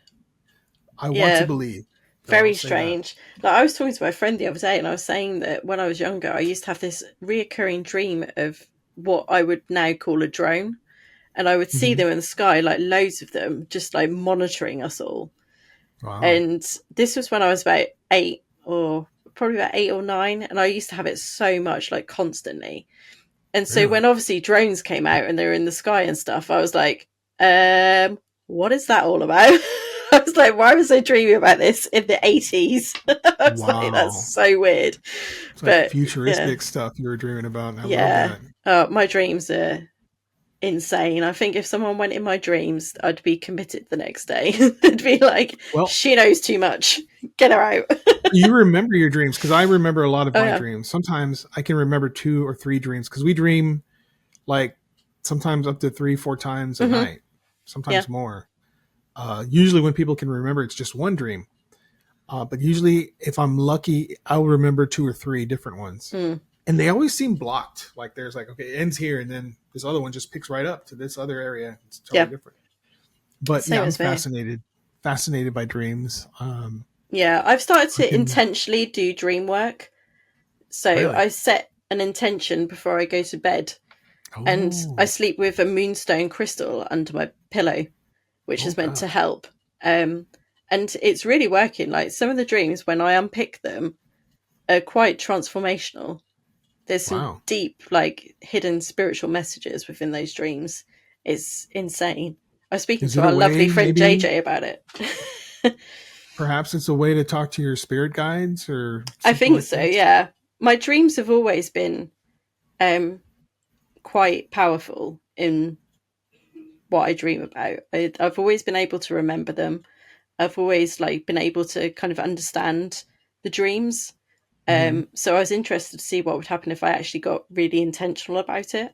I want to believe. Very strange. Like, I was talking to my friend the other day, and I was saying that when I was younger, I used to have this reoccurring dream of what I would now call a drone. And I would see them in the sky, like loads of them, just like monitoring us all. Wow. And this was when I was about 8 or 9. And I used to have it so much, like constantly. And so when obviously drones came out and they were in the sky and stuff, I was like, what is that all about? I was like, why was I dreaming about this in the 80s? I was like, that's so weird. It's like futuristic stuff you were dreaming about. And I love that. My dreams are insane. I think if someone went in my dreams, I'd be committed the next day. It'd be like, she knows too much. Get her out. You remember your dreams, because I remember a lot of my dreams. Sometimes I can remember 2 or 3 dreams, because we dream like sometimes up to 3-4 times a night, sometimes more. Usually when people can remember, it's just one dream. But usually if I'm lucky, I'll remember 2 or 3 different ones. And they always seem blocked. Like there's like, okay, it ends here, and then this other one just picks right up to this other area. It's totally different. But I'm fascinated by dreams. I've started to intentionally do dream work. So I set an intention before I go to bed. And I sleep with a moonstone crystal under my pillow, which is meant to help. And it's really working. Like some of the dreams, when I unpick them, are quite transformational. There's some deep, like, hidden spiritual messages within those dreams. It's insane. I was speaking to our lovely friend JJ about it. Perhaps it's a way to talk to your spirit guides, or I think like so, yeah. My dreams have always been quite powerful in what I dream about. I've always been able to remember them. I've always been able to kind of understand the dreams. So I was interested to see what would happen if I actually got really intentional about it.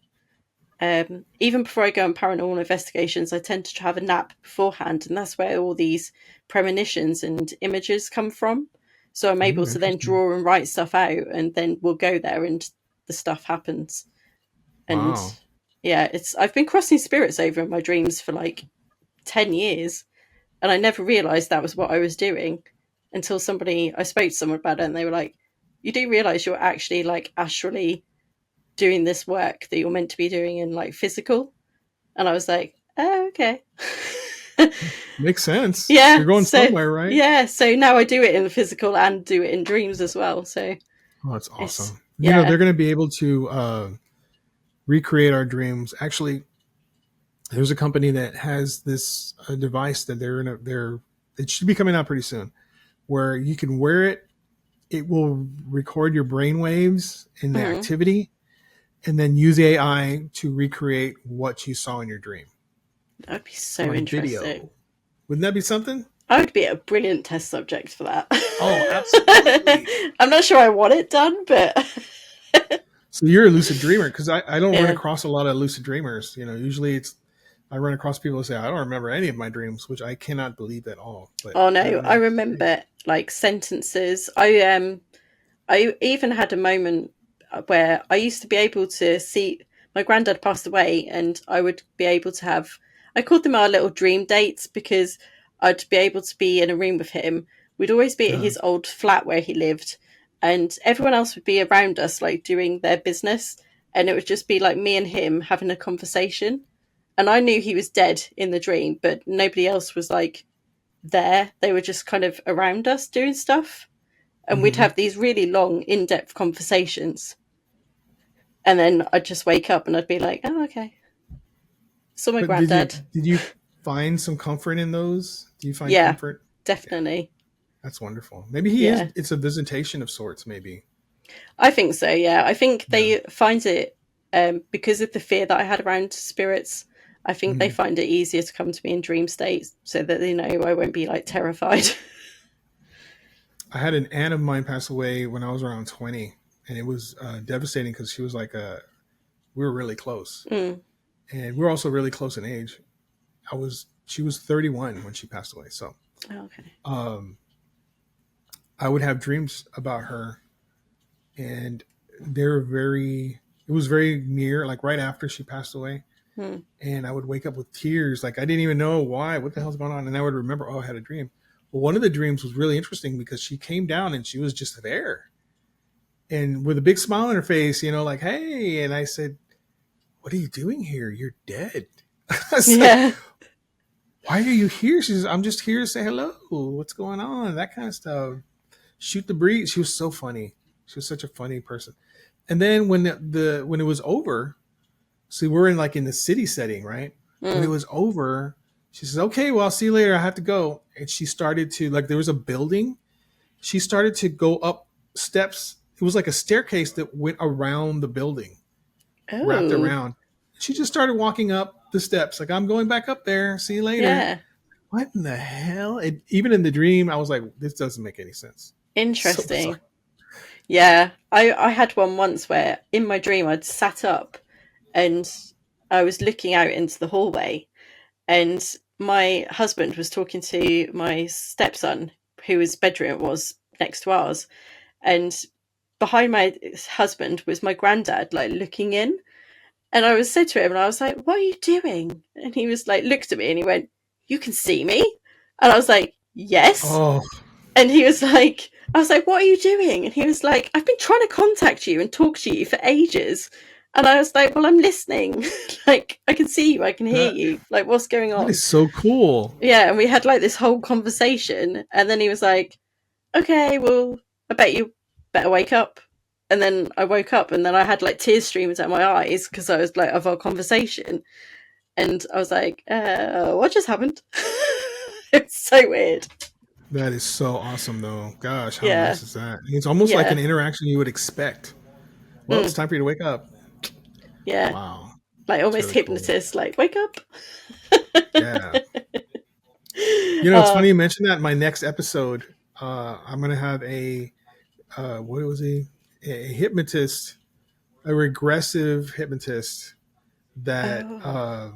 Even before I go on paranormal investigations, I tend to have a nap beforehand, and that's where all these premonitions and images come from. So I'm able to then draw and write stuff out, and then we'll go there and the stuff happens. And I've been crossing spirits over in my dreams for like 10 years, and I never realized that was what I was doing until I spoke to someone about it, and they were like, you do realize you're actually like astrally doing this work that you're meant to be doing in like physical? And I was like, oh, okay. Makes sense. Yeah. You're going somewhere, right? Yeah. So now I do it in physical and do it in dreams as well. So that's awesome. They're going to be able to recreate our dreams. Actually, there's a company that has this device that it should be coming out pretty soon, where you can wear it. It will record your brain waves and the activity, and then use AI to recreate what you saw in your dream. That'd be so interesting. Video. Wouldn't that be something? I would be a brilliant test subject for that. Oh, absolutely. I'm not sure I want it done, but So you're a lucid dreamer, because I don't run Yeah. across a lot of lucid dreamers. Usually I run across people who say, I don't remember any of my dreams, which I cannot believe at all. But Oh I no, don't I know. It's strange. remember like sentences. I even had a moment where I used to be able to see my granddad passed away, and I would be able to have, I called them our little dream dates, because I'd be able to be in a room with him. We'd always be at Uh, his old flat where he lived, and everyone else would be around us, like doing their business. And it would just be like me and him having a conversation. And I knew he was dead in the dream, but nobody else was like there. They were just kind of around us doing stuff, and we'd mhm. have these really long, in-depth conversations. And then I'd just wake up and I'd be like, "Oh, okay." Saw my But did you granddad. did you find some comfort in those? Do you find Yeah, comfort? Yeah, definitely. that's wonderful. Maybe he is. Yeah, It's a visitation of sorts. Maybe. I think so. Yeah, I think Yeah. they find it, because of the fear that I had around spirits. I think they Mhm. find it easier to come to me in dream states, so that they know I won't be like terrified. I had an aunt of mine pass away when I was around 20, and it was devastating because she was like we were really close, Mm. and we were also really close in age. She was 31 when she passed away, so Oh, okay. um, I would have dreams about her, and they're very. It was very near, like right after she passed away, Mm. and I would wake up with tears, like I didn't even know why, what the hell's going on, and I would remember, oh, I had a dream. Well, one of the dreams was really interesting because she came down and she was just there, and with a big smile on her face, like, hey, and I said, what are you doing here? You're dead. I said, Yeah. why are you here? She says, I'm just here to say hello. What's going on? That kind of stuff. Shoot the breeze. She was so funny. She was such a funny person. And then when it was over, see, we're in the city setting, right? When it Mm. was over, she says, okay, well, I'll see you later. I have to go. And she started to, like, there was a building. She started to go up steps. It was like a staircase that went around the building, wrapped Oh, around. She just started walking up the steps. Like, I'm going back up there. See you later. yeah. What in the hell? Even in the dream, I was like, this doesn't make any sense. So bizarre. Interesting. Yeah, I had one once where in my dream I'd sat up and I was looking out into the hallway, and my husband was talking to my stepson, whose bedroom it was next to ours, and behind my husband was my granddad, like looking in. And I was said to him, and I was like, "What are you doing?" And he was like, looked at me, and he went, "You can see me?" And I was like, "Yes." Oh, And he was like, I was like, "What are you doing?" And he was like, "I've been trying to contact you and talk to you for ages." And I was like, "Well, I'm listening. Like, I can see you, I can hear that you. Like, what's going that on?" is so cool. Yeah. And we had like this whole conversation. And then he was like, "Okay, well, I bet you better wake up." And then I woke up, and then I had like tears streaming down my eyes because I was like, of our conversation. And I was like, what just happened? It's so weird. That is so awesome, though. Gosh, how Yeah. nice is that? It's almost like an Yeah. interaction you would expect. Well, it's Mm, time for you to wake up. yeah. Wow, Like it's almost really cool. hypnotist, like, wake up. Yeah. It's funny uh, you mentioned that. My next episode, I'm going to have what was he? A hypnotist, a regressive hypnotist that oh,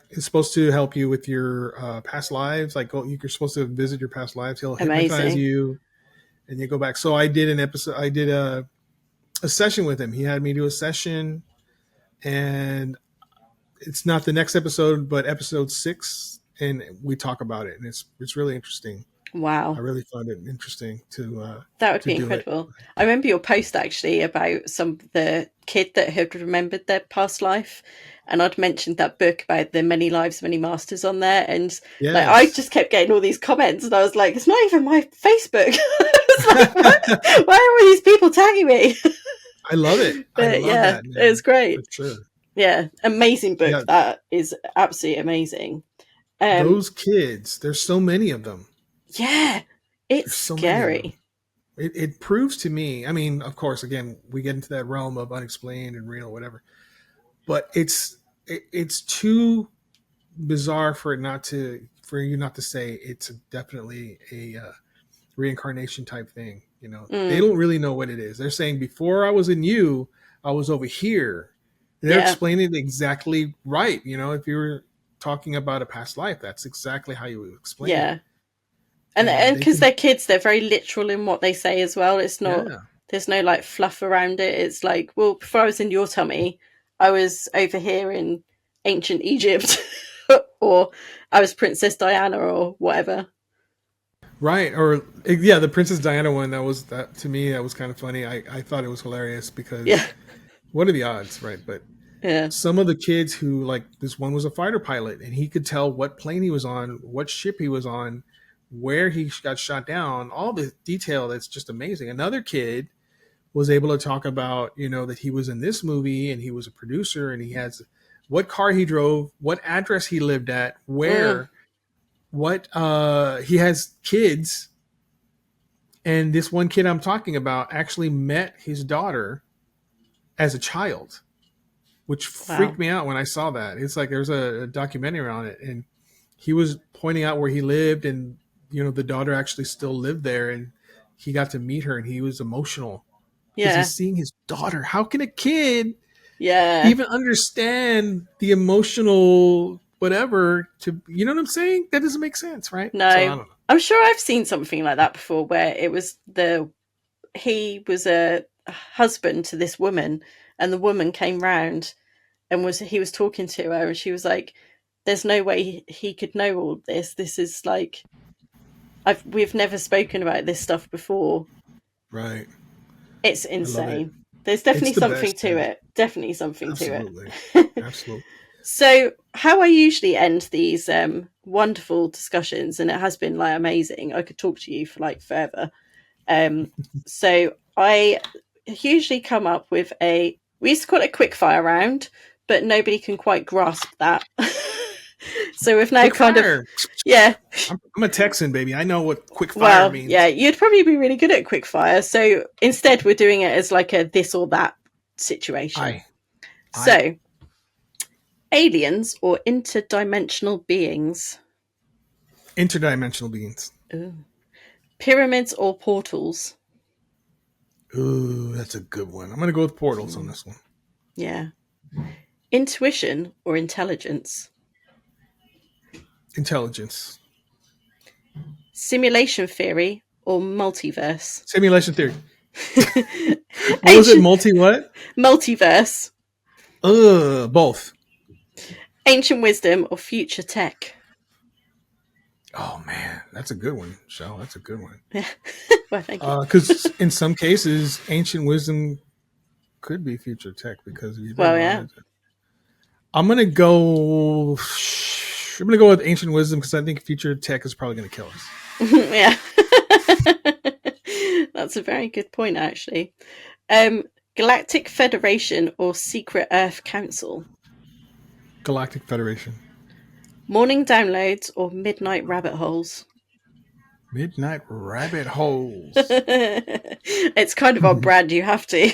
is supposed to help you with your past lives. Like, you're supposed to visit your past lives. He'll hypnotize amazing. you and you go back. So I did an episode, I did a session with him. He had me do a session, and it's not the next episode, but episode 6. And we talk about it, and it's really interesting. I Wow. really found it interesting That would to be do it. incredible. I remember your post actually about the kid that had remembered their past life, and I'd mentioned that book about the many lives, many masters on there, and like I Yes, just kept getting all these comments, and I was like, it's not even my Facebook. It's like, what? Why are all these people tagging me? I love it. I But love yeah, that, it was man, for great. sure. Yeah, amazing book. Yeah, That is absolutely amazing. Um, those kids. There's so many of them. yeah, it's There's so many of them. scary. It proves to me. I mean, of course, again, we get into that realm of unexplained and real, whatever. But it's too bizarre for you not to say it's definitely reincarnation type thing. You know, they Mm. don't really know what it is. They're saying before I was in you, I was over here. They're Yeah. explaining it exactly right. You know, if you were talking about a past life, that's exactly how you would explain it. Yeah. And They because can, they're kids, they're very literal in what they say as well. It's not, yeah, there's no like fluff around it. It's like, well, before I was in your tummy, I was over here in ancient Egypt, or I was Princess Diana, or whatever. right. Or yeah, the Princess Diana one. That to me. That was kind of funny. I thought it was hilarious Yeah. because what are the odds, right? But Yeah. some of the kids who like this one was a fighter pilot and he could tell what plane he was on, what ship he was on, where he got shot down, all the detail that's just amazing. Another kid was able to talk about, you know, that he was in this movie and he was a producer and he has what car he drove, what address he lived at, Mm. where, what he has kids. And this one kid I'm talking about actually met his daughter as a child, which freaked Wow. me out when I saw that. It's like there's a documentary on it, and he was pointing out where he lived, and you know the daughter actually still lived there, and he got to meet her, and he was emotional because Yeah. he's seeing his daughter. How can a kid Yeah. even understand the emotional whatever? To you know what I'm saying? That doesn't make sense, right? So I No, don't know. I'm sure I've seen something like that before where it was he was a husband to this woman, and the woman came round and he was talking to her, and she was like, there's no way he could know all this. This is like, we've never spoken about this stuff before. Right. It's I love it. insane. There's It's definitely the something best. to Yeah. it. Definitely something to Absolutely. it. Absolutely. So, how I usually end these wonderful discussions, and it has been like amazing. I could talk to you for like forever. So I usually come up with we used to call it a quick fire round, but nobody can quite grasp that. So we've now Quick kind of, fire. yeah, I'm a Texan, baby. I know what quick fire well, yeah, means. you'd probably be really good at quick fire. So instead, we're doing it as like a this or that situation. I So, aliens or interdimensional beings? interdimensional beings. Ooh. Pyramids or portals? Ooh, that's a good one. I'm gonna go with portals on Mm, this one. yeah. Intuition or intelligence? Intelligence. Simulation theory or multiverse? Simulation theory. What was it? Ancient Multi what? multiverse, Both. ancient wisdom or future tech? Oh man, that's a good one, Shell. That's a good one. Well, thank you. Because in some cases, ancient wisdom could be future tech because you Well, never yeah, know. I'm gonna go. I'm gonna go with ancient wisdom because I think future tech is probably gonna kill us. yeah. That's a very good point, actually. Um, Galactic Federation or Secret Earth Council? Galactic Federation. Morning downloads or midnight rabbit holes? Midnight rabbit holes. It's kind of on brand. You have to.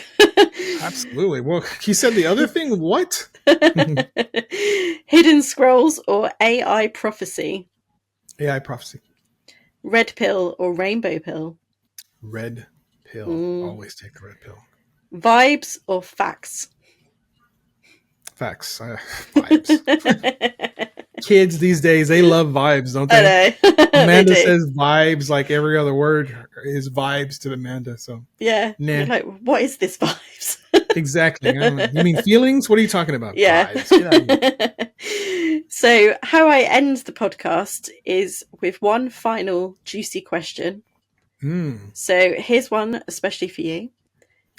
Absolutely. Well, he said the other thing. What? Hidden scrolls or AI prophecy? AI prophecy. Red pill or rainbow pill? Red pill. Mm. Always take the red pill. Vibes or facts? Facts. Vibes. Kids these days, they love vibes, don't I they? know. Amanda They do. says vibes like every other word is vibes to Amanda. So, Yeah. nah. You're like, what is this vibes? Exactly. I don't know. You mean feelings? What are you talking about? Yeah. Vibes. Get out of here. So, how I end the podcast is with one final juicy question. So, here's one especially for you.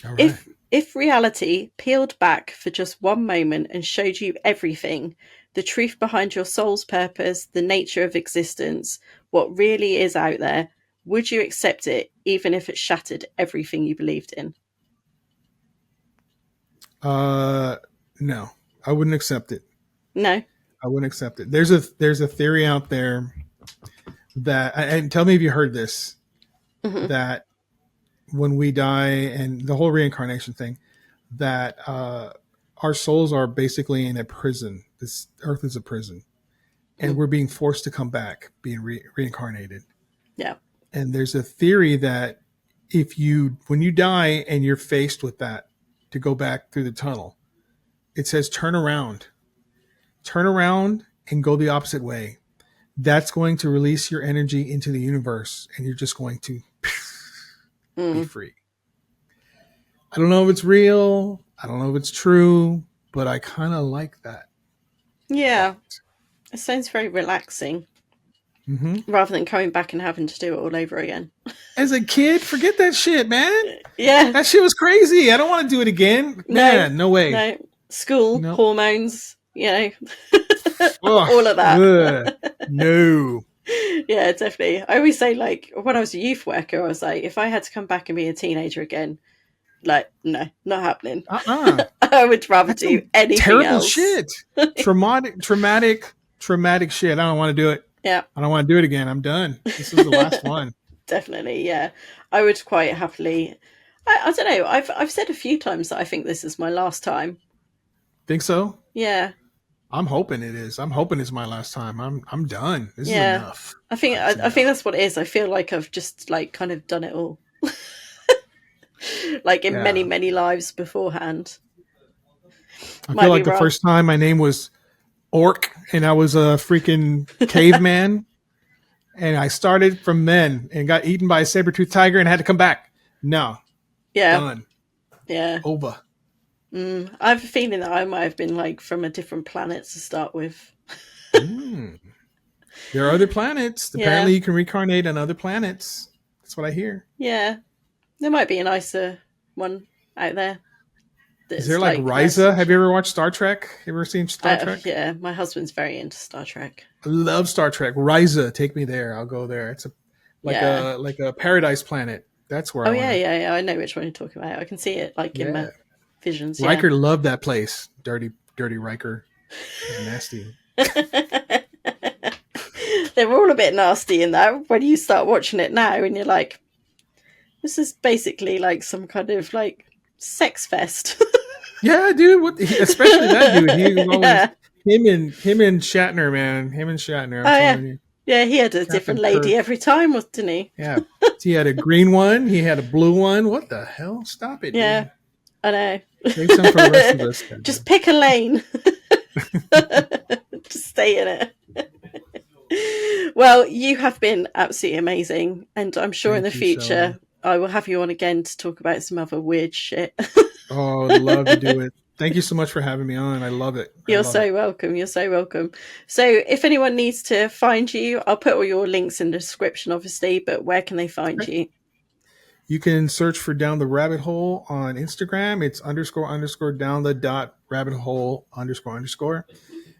All right. If reality peeled back for just one moment and showed you everything, the truth behind your soul's purpose, the nature of existence, what really is out there, would you accept it even if it shattered everything you believed in? No, I wouldn't accept it. No. I wouldn't accept it. There's a theory out there that, and tell me if you heard this, Mm-hmm. that when we die and the whole reincarnation thing, that our souls are basically in a prison. This earth is a prison, and we're being forced to come back, being reincarnated. Yeah. And there's a theory that when you die and you're faced with that to go back through the tunnel, it says turn around and go the opposite way. That's going to release your energy into the universe and you're just going to be free. I don't know if it's real. I don't know if it's true, but I kind of like that. Yeah. It sounds very relaxing. Rather than coming back and having to do it all over again. As a kid, forget that shit, man. Yeah. That shit was crazy. I don't want to do it again. Man, no way. No. School, Nope. Hormones, all of that. No. Yeah, definitely. I always say, like, when I was a youth worker, I was like, if I had to come back and be a teenager again, like, no, not happening. I would rather do anything terrible else. Shit. Traumatic shit. I don't want to do it. Yeah. I don't want to do it again. I'm done. This is the last one. Definitely, yeah. I would quite happily. I don't know. I've said a few times that I think this is my last time. Think so? Yeah. I'm hoping it is. I'm hoping it's my last time. I'm done. This is enough. I think that's what it is. I feel like I've just like kind of done it all. Like in many, many lives beforehand. I feel like the first time my name was Orc and I was a freaking caveman and I started from then and got eaten by a saber-toothed tiger and had to come back. No. Yeah. Done. Yeah. Over. I have a feeling that I might have been like from a different planet to start with. There are other planets. Apparently you can reincarnate on other planets. That's what I hear. Yeah. There might be a nicer one out there. Is there like Risa? Have you ever watched Star Trek? You ever seen Star Trek? Yeah, my husband's very into Star Trek. I love Star Trek. Risa, take me there. I'll go there. It's like a paradise planet. That's where. Yeah. I know which one you're talking about. I can see it like in my visions. Yeah. Riker loved that place. Dirty Riker. He's nasty. They're all a bit nasty in that. When you start watching it now, and you're like, this is basically like some kind of like sex fest. Yeah, dude. Especially that dude. He was always him and Shatner, man. Him and Shatner. I'm telling you. Yeah, he had a different lady Kirk. Every time, didn't he? Yeah. He had a green one. He had a blue one. What the hell? Stop it. Yeah, dude. I know. Save some for the rest of us. Just pick a lane. Just stay in it. Well, you have been absolutely amazing, and I'm sure in the future I will have you on again to talk about some other weird shit. Oh, I'd love to do it. Thank you so much for having me on. I love it. You're so welcome. You're so welcome. So if anyone needs to find you, I'll put all your links in the description, obviously, but where can they find you? You can search for Down the Rabbit Hole on Instagram. It's __ down the dot rabbit hole __.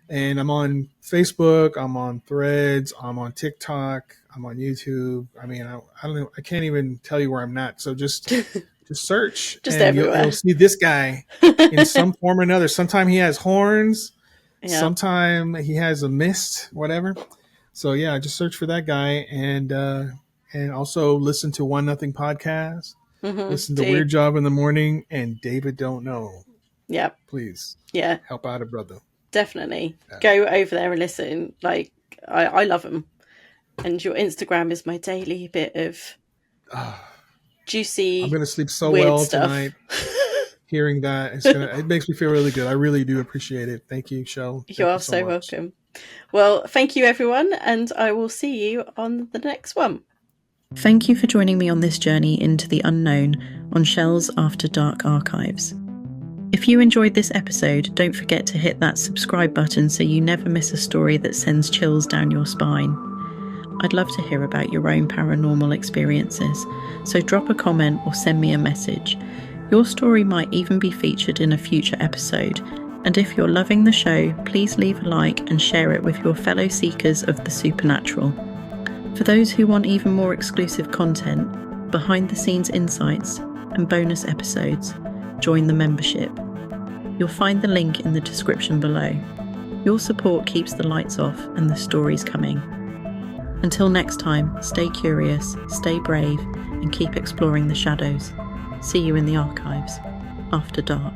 And I'm on Facebook. I'm on Threads. I'm on TikTok. I'm on YouTube. I mean, I don't know. I can't even tell you where I'm at. So just search. Just and everywhere. You'll see this guy in some form or another. Sometime he has horns. Yeah. Sometime he has a mist, whatever. So yeah, just search for that guy and also listen to One Nothing Podcast. Listen to Weird Job in the Morning and Dayvid Don't Know. Yep. Please. Yeah. Help out a brother. Definitely. Yeah. Go over there and listen. Like, I love them. And your Instagram is my daily bit of juicy. I'm going to sleep so well stuff. Tonight. Hearing that, it makes me feel really good. I really do appreciate it. Thank you, Shell. You are so welcome. Well, thank you, everyone. And I will see you on the next one. Thank you for joining me on this journey into the unknown on Shell's After Dark archives. If you enjoyed this episode, don't forget to hit that subscribe button so you never miss a story that sends chills down your spine. I'd love to hear about your own paranormal experiences, so drop a comment or send me a message. Your story might even be featured in a future episode, and if you're loving the show, please leave a like and share it with your fellow seekers of the supernatural. For those who want even more exclusive content, behind-the-scenes insights, and bonus episodes, join the membership. You'll find the link in the description below. Your support keeps the lights off and the stories coming. Until next time, stay curious, stay brave, and keep exploring the shadows. See you in the archives. After Dark.